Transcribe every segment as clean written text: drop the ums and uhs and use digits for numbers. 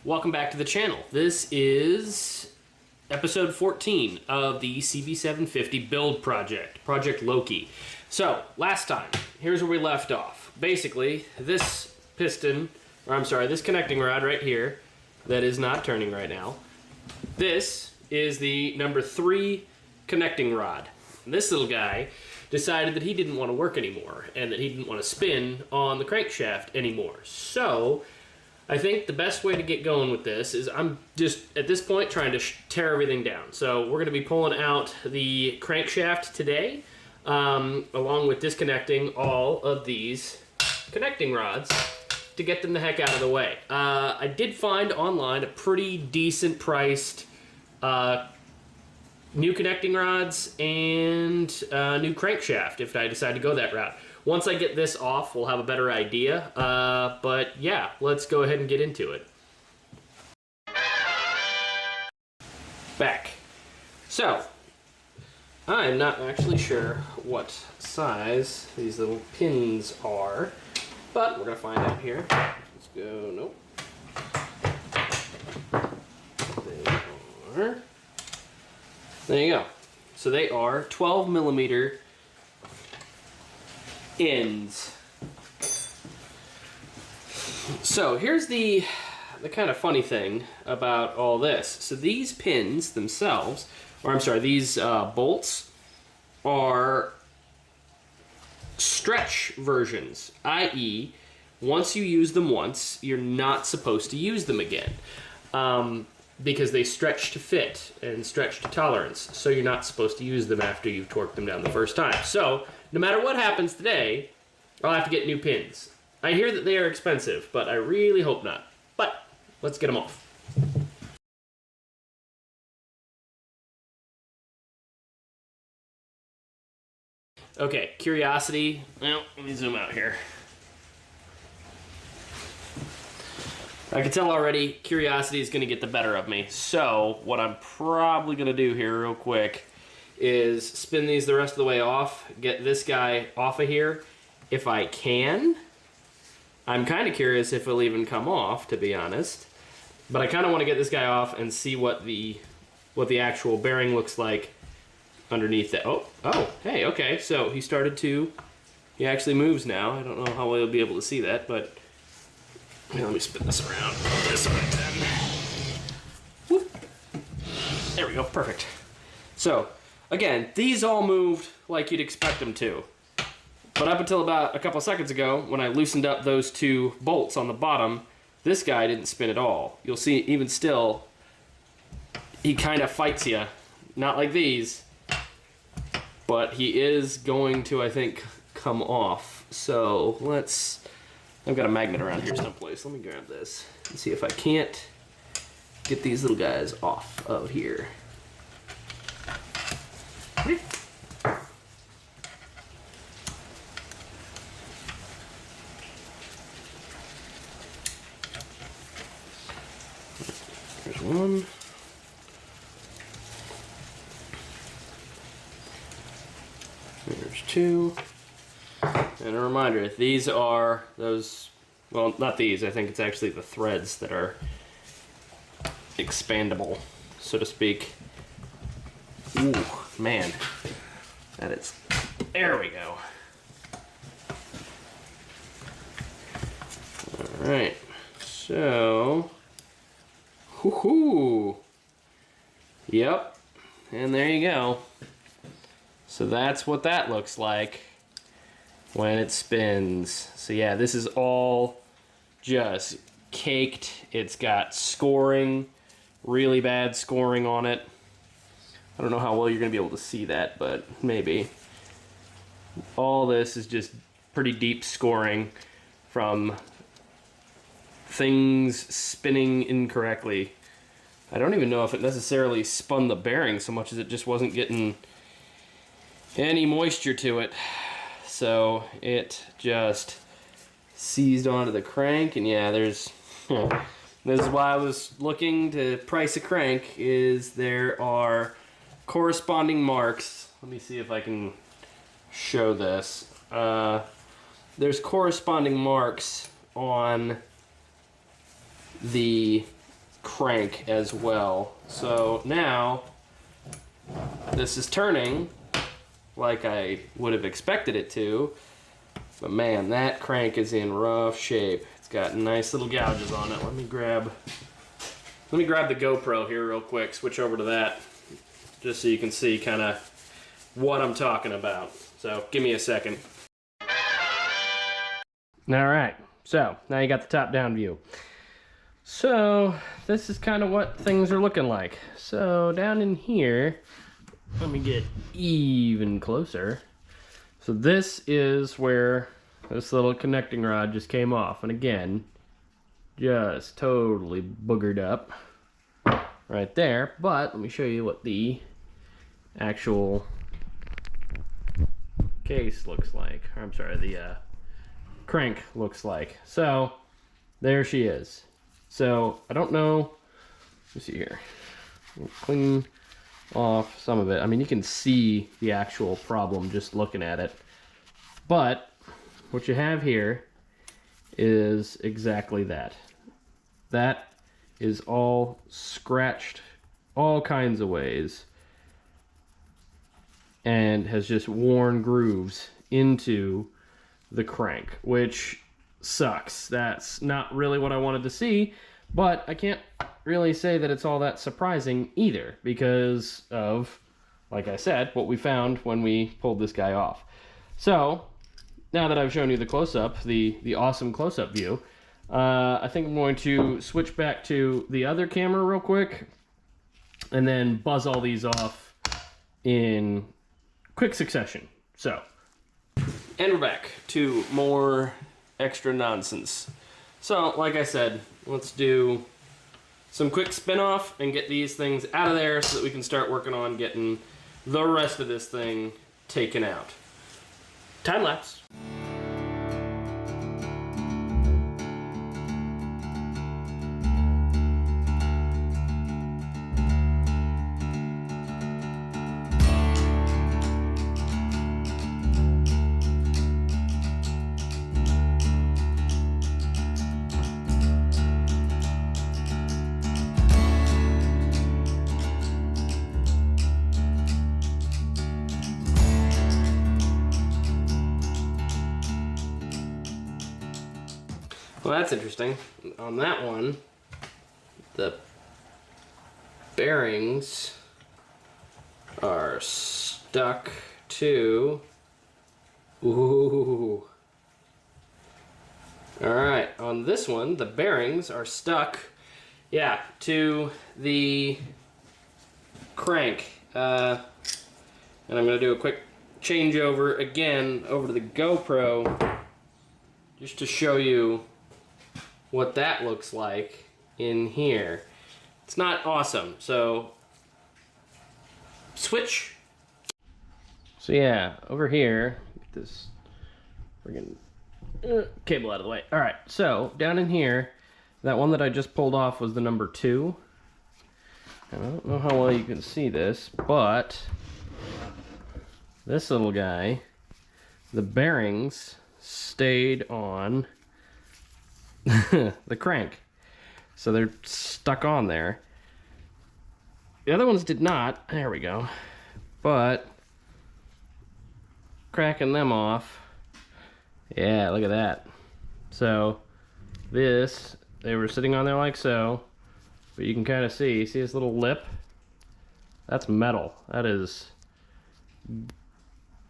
welcome back to the channel. This is episode 14 of the CB750 Build project, Project Loki. So, last time, here's where we left off. Basically, this piston, or I'm sorry, this connecting rod right here, that is not turning right now, this is the number 3 connecting rod. And this little guy decided that he didn't want to work anymore, and that he didn't want to spin on the crankshaft anymore. So, I think the best way to get going with this is I'm just, at this point, trying to tear everything down. So we're going to be pulling out the crankshaft today, along with disconnecting all of these connecting rods to get them the heck out of the way. I did find online a pretty decent priced new connecting rods and new crankshaft if I decide to go that route. Once I get this off, we'll have a better idea, but yeah, let's go ahead and get into it. Back. So, I'm not actually sure what size these little pins are, but we're going to find out here. Let's go, nope. They are, there you go. So they are 12 millimeter ends. So here's the kind of funny thing about all this. So these pins themselves, or I'm sorry, these bolts are stretch versions, i.e. once you use them once, you're not supposed to use them again. Because they stretch to fit and stretch to tolerance, so you're not supposed to use them after you've torqued them down the first time. So, no matter what happens today, I'll have to get new pins. I hear that they are expensive, but I really hope not. But, let's get them off. Okay, curiosity. Well, let me zoom out here. I can tell already, curiosity is going to get the better of me. So, what I'm probably going to do here real quick is spin these the rest of the way off, get this guy off of here if I can. I'm kind of curious if it'll even come off, to be honest. But I kind of want to get this guy off and see what the actual bearing looks like underneath that. Oh, hey, okay. So, he actually moves now. I don't know how well you'll be able to see that, but here, let me spin this around this way then. Whoop. There we go, perfect. So, again, these all moved like you'd expect them to. But up until about a couple seconds ago, when I loosened up those 2 bolts on the bottom, this guy didn't spin at all. You'll see, even still, he kind of fights you. Not like these, but he is going to, I think, come off. So, I've got a magnet around here someplace. Let me grab this and see if I can't get these little guys off of here. There's one. There's 2. And a reminder, these are those, well, not these, I think it's actually the threads that are expandable, so to speak. Ooh, man, that is, there we go. All right, so, whoo-hoo. Yep, and there you go. So that's what that looks like when it spins. So yeah, this is all just caked. It's got scoring, really bad scoring on it. I don't know how well you're gonna be able to see that, but maybe. All this is just pretty deep scoring from things spinning incorrectly. I don't even know if it necessarily spun the bearing so much as it just wasn't getting any moisture to it. So it just seized onto the crank, and yeah, this is why I was looking to price a crank, is there are corresponding marks. Let me see if I can show this. There's corresponding marks on the crank as well. So now this is turning like I would have expected it to, but man, that crank is in rough shape. It's got nice little gouges on it. Let me grab the GoPro here real quick, switch over to that, just so you can see kind of what I'm talking about. So give me a second. All right, so now you got the top-down view. So this is kind of what things are looking like. So down in here, let me get even closer. So this is where this little connecting rod just came off, and again, just totally boogered up right there. But let me show you what the actual case looks like. Or, I'm sorry, the crank looks like. So there she is. So I don't know, let's see here, clean off some of it. I mean, you can see the actual problem just looking at it, but what you have here is exactly that. That is all scratched all kinds of ways and has just worn grooves into the crank, which sucks. That's not really what I wanted to see, but I can't really say that it's all that surprising either, because of, like I said, what we found when we pulled this guy off. So now that I've shown you the close-up, the awesome close-up view, I think I'm going to switch back to the other camera real quick and then buzz all these off in quick succession. So, and we're back to more extra nonsense. So, like I said, let's do some quick spin-off and get these things out of there so that we can start working on getting the rest of this thing taken out. Time lapse. Well, that's interesting. On that one, the bearings are stuck to... Ooh. Alright, on this one, the bearings are stuck, yeah, to the crank. And I'm going to do a quick changeover again over to the GoPro just to show you what that looks like in here. It's not awesome, so switch. So yeah, over here, get this friggin' cable out of the way. All right, so down in here, that one that I just pulled off was the number 2. And I don't know how well you can see this, but this little guy, the bearings stayed on the crank, so they're stuck on there. The other ones did not. There we go. But cracking them off, yeah, look at that. So this, they were sitting on there like so, but you can kind of see this little lip? That's metal. That is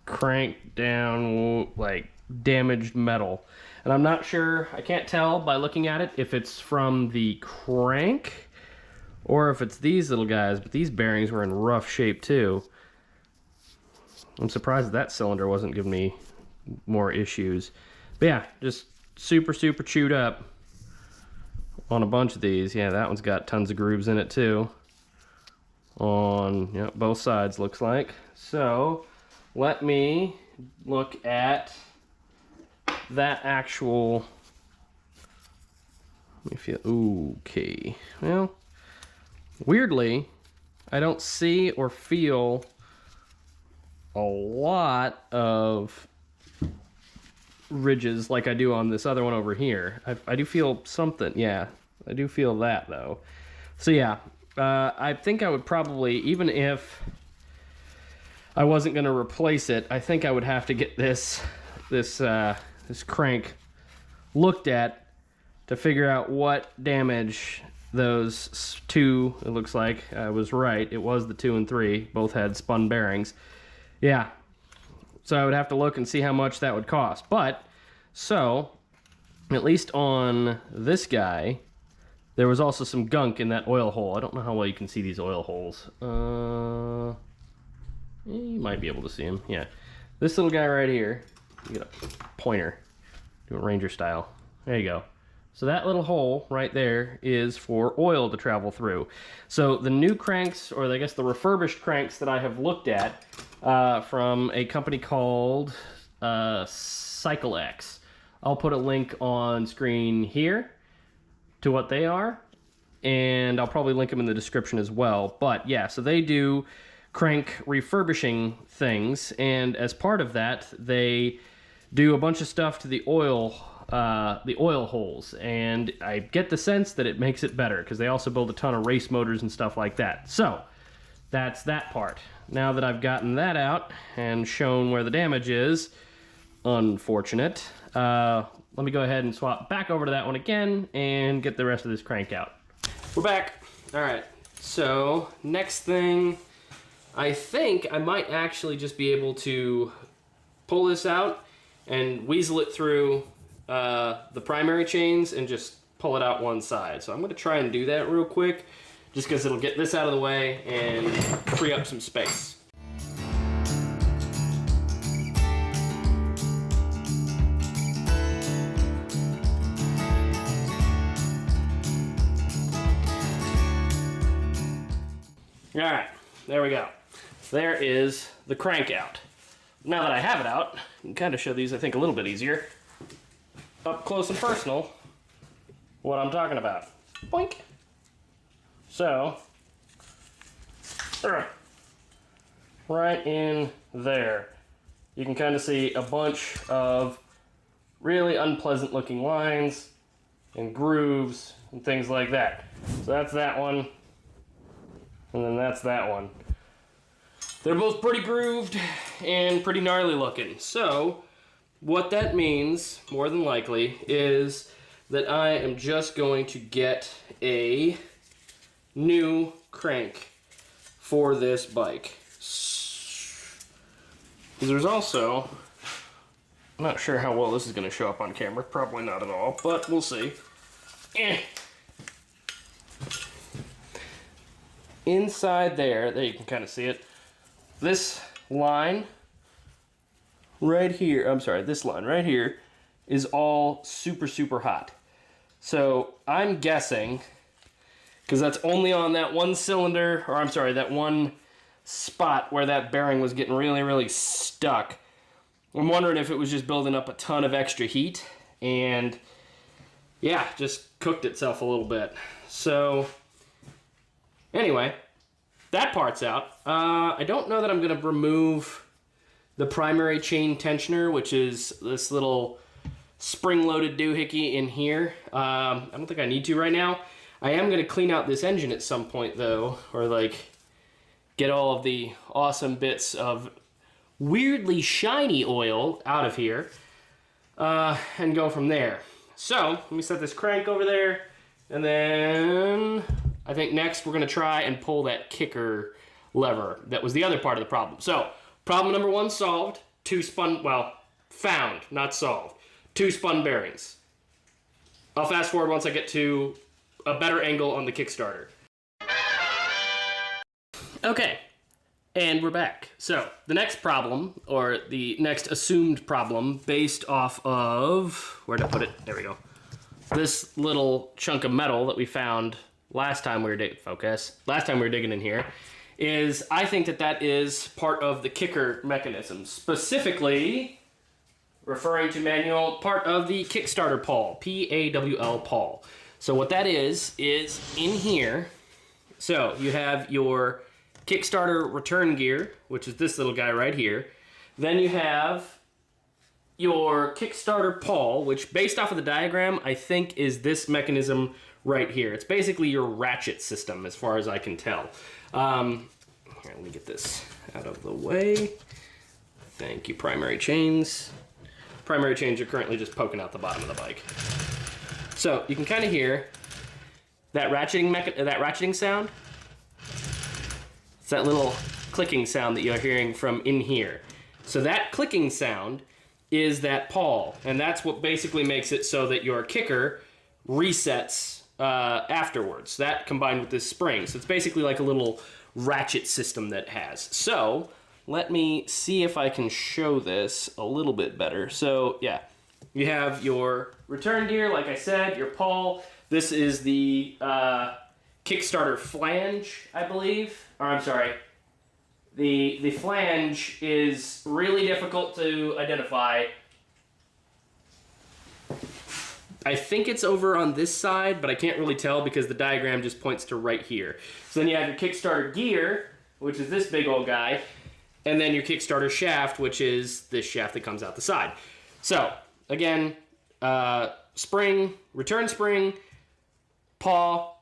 cranked down, like damaged metal. And I'm not sure, I can't tell by looking at it if it's from the crank or if it's these little guys, but these bearings were in rough shape too. I'm surprised that cylinder wasn't giving me more issues. But yeah, just super chewed up on a bunch of these. Yeah, that one's got tons of grooves in it too. On both sides, looks like. So let me look at that actual, let me feel, okay. Well, weirdly, I don't see or feel a lot of ridges like I do on this other one over here. I do feel something, yeah. I do feel that though. So yeah, I think I would probably, even if I wasn't going to replace it, I think I would have to get this crank looked at to figure out what damage those two, it looks like I was right, it was the 2 and 3, both had spun bearings. Yeah, so I would have to look and see how much that would cost. But, so, at least on this guy, there was also some gunk in that oil hole. I don't know how well you can see these oil holes. You might be able to see them, yeah. This little guy right here, you get a pointer, do it Ranger style. There you go. So that little hole right there is for oil to travel through. So the new cranks, or I guess the refurbished cranks that I have looked at from a company called CycleX. I'll put a link on screen here to what they are, and I'll probably link them in the description as well. But yeah, so they do crank refurbishing things, and as part of that, they do a bunch of stuff to the oil holes, and I get the sense that it makes it better, because they also build a ton of race motors and stuff like that. So that's that part. Now that I've gotten that out and shown where the damage is, unfortunate, let me go ahead and swap back over to that one again and get the rest of this crank out. We're back. All right, so next thing, I think I might actually just be able to pull this out and weasel it through the primary chains and just pull it out one side. So I'm going to try and do that real quick, just because it'll get this out of the way and free up some space. All right, there we go. There is the crank out. Now that I have it out, I can kind of show these, I think, a little bit easier. Up close and personal, what I'm talking about. Boink. So, right in there, you can kind of see a bunch of really unpleasant looking lines and grooves and things like that. So that's that one, and then that's that one. They're both pretty grooved and pretty gnarly looking. So what that means, more than likely, is that I am just going to get a new crank for this bike. There's also, I'm not sure how well this is going to show up on camera, probably not at all, but we'll see. Inside there you can kind of see it, this line right here, I'm sorry, this line right here is all super, super hot. So I'm guessing, because that's only on that one cylinder, or I'm sorry, that one spot where that bearing was getting really, really stuck. I'm wondering if it was just building up a ton of extra heat and yeah, just cooked itself a little bit. So anyway, that part's out. I don't know that I'm going to remove the primary chain tensioner, which is this little spring-loaded doohickey in here. I don't think I need to right now. I am going to clean out this engine at some point, though, or like get all of the awesome bits of weirdly shiny oil out of here and go from there. So let me set this crank over there, and then I think next we're going to try and pull that kicker lever. That was the other part of the problem. So problem number one solved. Found, not solved. 2 spun bearings. I'll fast forward once I get to a better angle on the Kickstarter. Okay, and we're back. So the next problem, or the next assumed problem, based off of, where'd I put it? There we go. This little chunk of metal that we found last time we were digging in here, is I think that is part of the kicker mechanism, specifically referring to manual, part of the Kickstarter pawl, P-A-W-L pawl. So what that is in here, so you have your Kickstarter return gear, which is this little guy right here. Then you have your Kickstarter pawl, which based off of the diagram, I think is this mechanism right here. It's basically your ratchet system as far as I can tell. Here, let me get this out of the way. Thank you, primary chains. Primary chains are currently just poking out the bottom of the bike. So you can kind of hear that ratcheting sound. It's that little clicking sound that you're hearing from in here. So that clicking sound is that pawl, and that's what basically makes it so that your kicker resets afterwards. That combined with this spring. So it's basically like a little ratchet system that it has. So let me see if I can show this a little bit better. So yeah, you have your return gear, like I said, your pawl. This is the Kickstarter flange, I believe. Or I'm sorry. The flange is really difficult to identify. I think it's over on this side, but I can't really tell because the diagram just points to right here. So then you have your Kickstarter gear, which is this big old guy, and then your Kickstarter shaft, which is this shaft that comes out the side. So, again, spring, return spring, paw,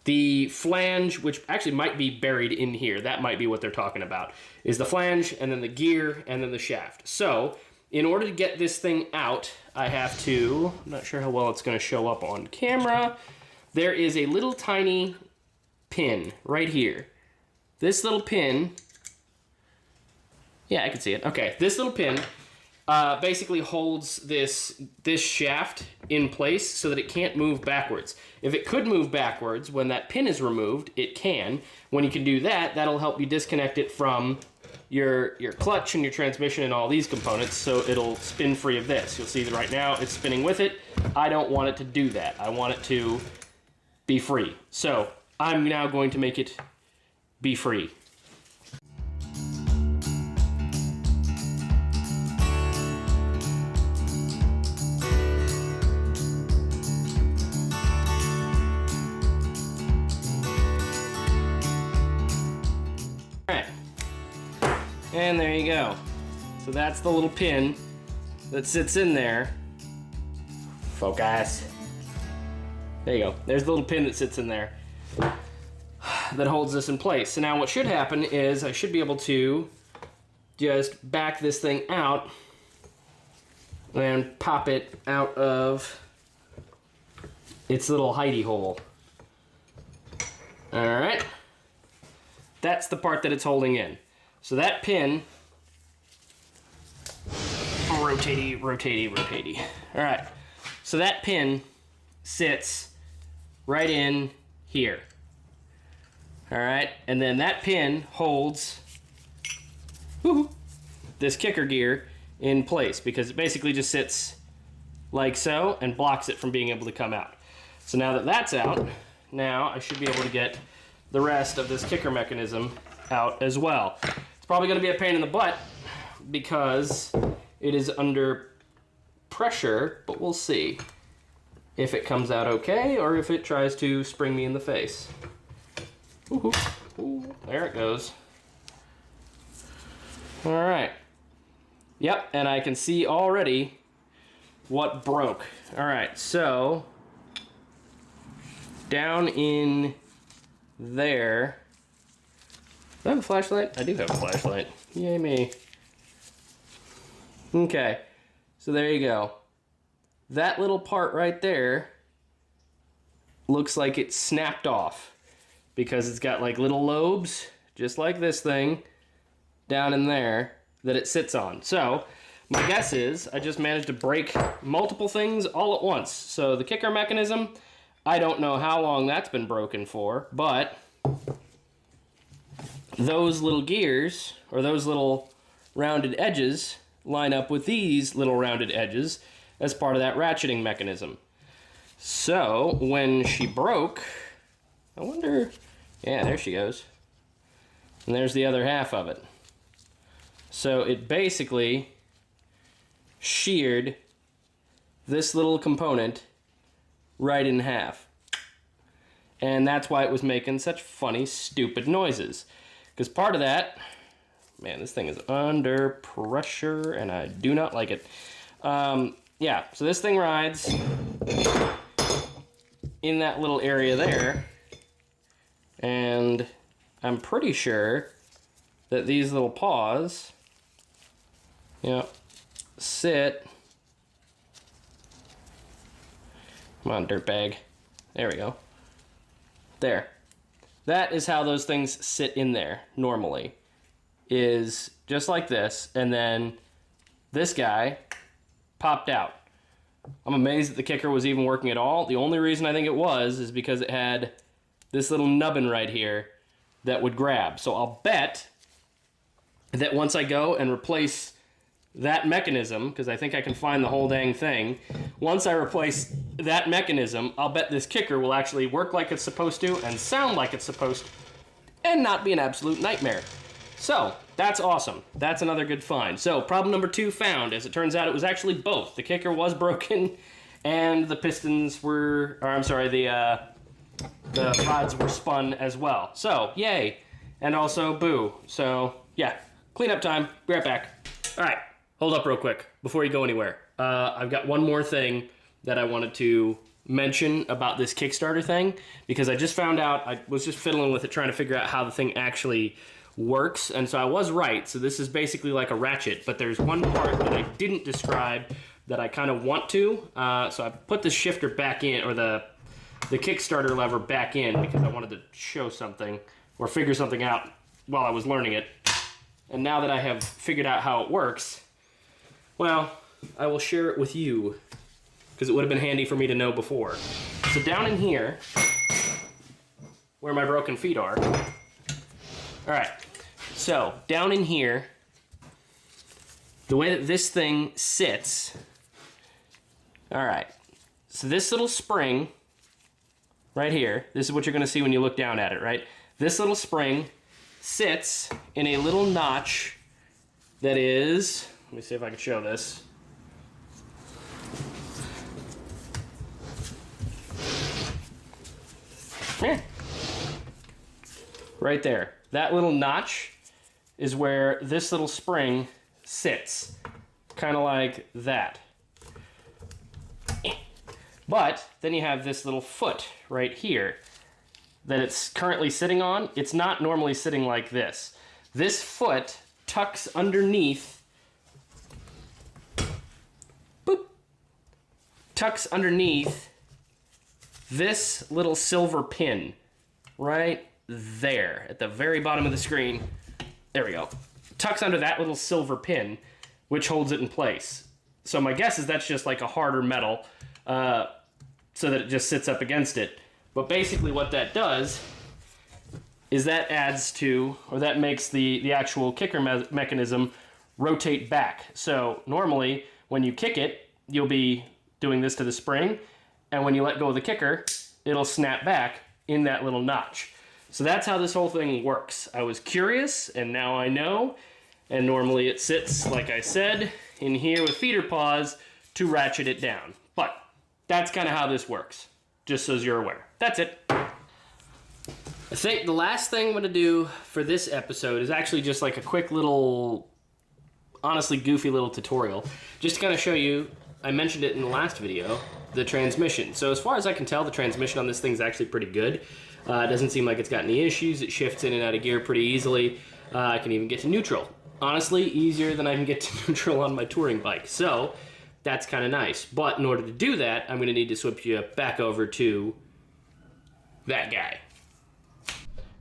the flange, which actually might be buried in here, that might be what they're talking about, is the flange, and then the gear, and then the shaft. So, in order to get this thing out, I have to, I'm not sure how well it's going to show up on camera, there is a little tiny pin right here. This little pin, yeah, I can see it. Okay, this little pin basically holds this shaft in place so that it can't move backwards. If it could move backwards, when that pin is removed, it can. When you can do that, that'll help you disconnect it from your clutch and your transmission and all these components, so it'll spin free of this. You'll see that right now it's spinning with it. I don't want it to do that. I want it to be free. So I'm now going to make it be free. And there you go. So that's the little pin that sits in there. Focus. There you go. There's the little pin that sits in there that holds this in place. So now what should happen is I should be able to just back this thing out and pop it out of its little hidey hole. All right. That's the part that it's holding in. So that pin, rotatey, rotatey, rotatey. All right, so that pin sits right in here. All right, and then that pin holds this kicker gear in place because it basically just sits like so and blocks it from being able to come out. So now that that's out, now I should be able to get the rest of this kicker mechanism out as well. It's probably going to be a pain in the butt because it is under pressure, but we'll see if it comes out okay or if it tries to spring me in the face. Ooh, there it goes. All right. Yep, and I can see already what broke. All right, so down in there. Do I have a flashlight? I do have a flashlight. Yay me. Okay, so there you go. That little part right there looks like it snapped off because it's got like little lobes, just like this thing, down in there that it sits on. So my guess is I just managed to break multiple things all at once. So the kicker mechanism, I don't know how long that's been broken for, but those little gears, or those little rounded edges, line up with these little rounded edges as part of that ratcheting mechanism. So when she broke, I wonder, yeah, there she goes. And there's the other half of it. So it basically sheared this little component right in half. And that's why it was making such funny, stupid noises. Because part of that, man, this thing is under pressure and I do not like it. Yeah, so this thing rides in that little area there, and I'm pretty sure that these little paws, sit. Come on, dirtbag. There we go. There. That is how those things sit in there normally. Is just like this, and then this guy popped out. I'm amazed that the kicker was even working at all. The only reason I think it was is because it had this little nubbin right here that would grab. So I'll bet that once I go and replace that mechanism, because I think I can find the whole dang thing, once I replace that mechanism, I'll bet this kicker will actually work like it's supposed to and sound like it's supposed to and not be an absolute nightmare. So, that's awesome. That's another good find. So, problem number 2 found. As it turns out, it was actually both. The kicker was broken and the pistons were, or I'm sorry, the rods were spun as well. So, yay. And also, boo. So, yeah. Cleanup time. Be right back. All right. Hold up real quick before you go anywhere. I've got one more thing that I wanted to mention about this Kickstarter thing, because I just found out, I was just fiddling with it trying to figure out how the thing actually works, and so I was right. So this is basically like a ratchet, but there's one part that I didn't describe that I kind of want to. So I put the shifter back in, or the Kickstarter lever back in, because I wanted to show something or figure something out while I was learning it. And now that I have figured out how it works, well, I will share it with you, because it would have been handy for me to know before. So down in here, where my broken feet are, all right, so down in here, the way that this thing sits, all right, so this little spring right here, this is what you're going to see when you look down at it, right? This little spring sits in a little notch that is, let me see if I can show this. Right there. That little notch is where this little spring sits. Kind of like that. But then you have this little foot right here that it's currently sitting on. It's not normally sitting like this. This foot tucks underneath, boop, tucks underneath this little silver pin right there at the very bottom of the screen. There we go. Tucks under that little silver pin, which holds it in place. So my guess is that's just like a harder metal, so that it just sits up against it. But basically what that does is that adds to, or that makes the actual kicker mechanism rotate back. So normally when you kick it, you'll be doing this to the spring, and when you let go of the kicker, it'll snap back in that little notch. So that's how this whole thing works. I was curious, and now I know. And normally it sits, like I said, in here with feeder paws to ratchet it down. But that's kind of how this works, just so you're aware. That's it. I think the last thing I'm going to do for this episode is actually just like a quick little, honestly goofy little tutorial. Just to kind of show you, I mentioned it in the last video, the transmission. So as far as I can tell, the transmission on this thing is actually pretty good. It doesn't seem like it's got any issues. It shifts in and out of gear pretty easily. I can even get to neutral. Honestly, easier than I can get to neutral on my touring bike. So that's kind of nice. But in order to do that, I'm going to need to switch you back over to that guy.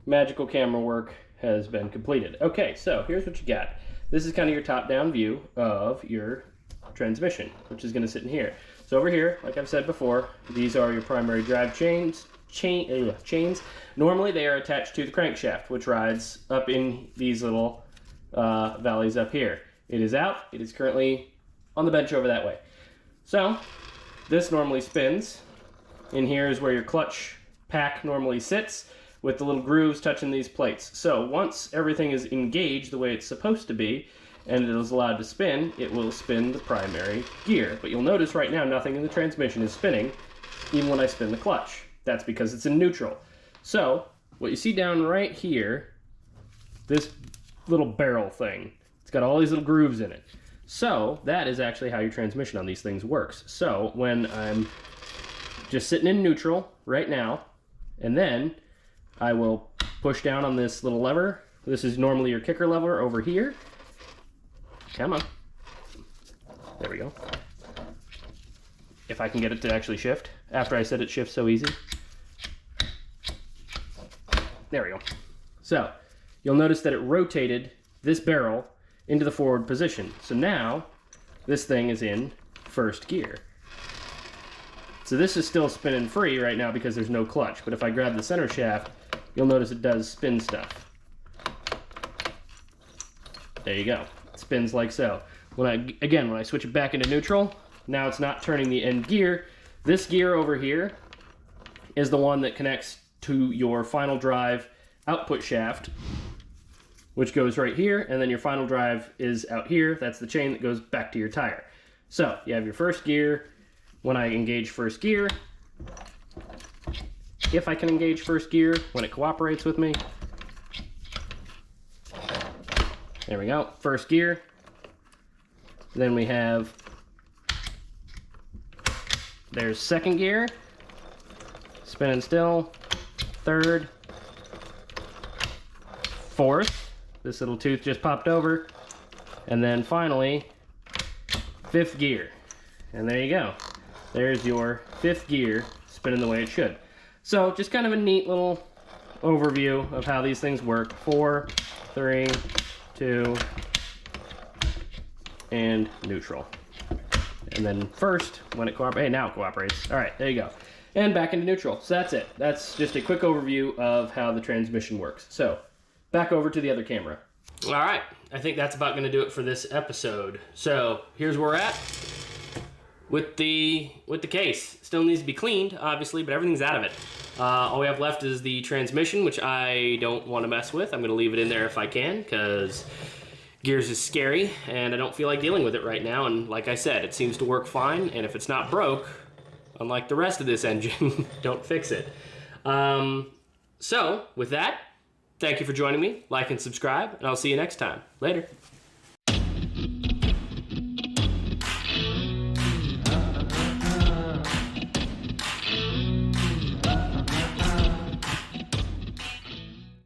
Magical camera work has been completed. Okay, so here's what you got. This is kind of your top-down view of your transmission, which is going to sit in here. So over here, like I've said before, these are your primary drive chains. Normally they are attached to the crankshaft, which rides up in these little valleys up here. It is out. It is currently on the bench over that way. So this normally spins. In here is where your clutch pack normally sits, with the little grooves touching these plates. So once everything is engaged the way it's supposed to be, and it is allowed to spin, it will spin the primary gear. But you'll notice right now nothing in the transmission is spinning, even when I spin the clutch. That's because it's in neutral. So what you see down right here, this little barrel thing, it's got all these little grooves in it. So that is actually how your transmission on these things works. So when I'm just sitting in neutral, right now, and then I will push down on this little lever. This is normally your kicker lever over here. Come on. There we go. If I can get it to actually shift after I said it shifts so easy. There we go. So you'll notice that it rotated this barrel into the forward position. So now this thing is in first gear. So this is still spinning free right now because there's no clutch, but if I grab the center shaft, you'll notice it does spin stuff. There you go. It spins like so. When I switch it back into neutral, now it's not turning the end gear. This gear over here is the one that connects to your final drive output shaft, which goes right here, and then your final drive is out here. That's the chain that goes back to your tire. So you have your first gear. When I engage first gear, if I can engage first gear when it cooperates with me, there we go, first gear. Then we have, there's second gear, spinning still, third, fourth, this little tooth just popped over, and then finally, fifth gear. And there you go. There's your fifth gear spinning the way it should. So just kind of a neat little overview of how these things work. 4, 3, 2, and neutral. And then first, when it cooperates, hey, now it cooperates. All right, there you go. And back into neutral. So that's it. That's just a quick overview of how the transmission works. So back over to the other camera. All right, I think that's about going to do it for this episode. So here's where we're at with the case. Still needs to be cleaned, obviously, but everything's out of it. All we have left is the transmission, which I don't want to mess with. I'm going to leave it in there if I can, because gears is scary, and I don't feel like dealing with it right now. And like I said, it seems to work fine, and if it's not broke, unlike the rest of this engine, don't fix it. So with that, thank you for joining me. Like and subscribe, and I'll see you next time. Later.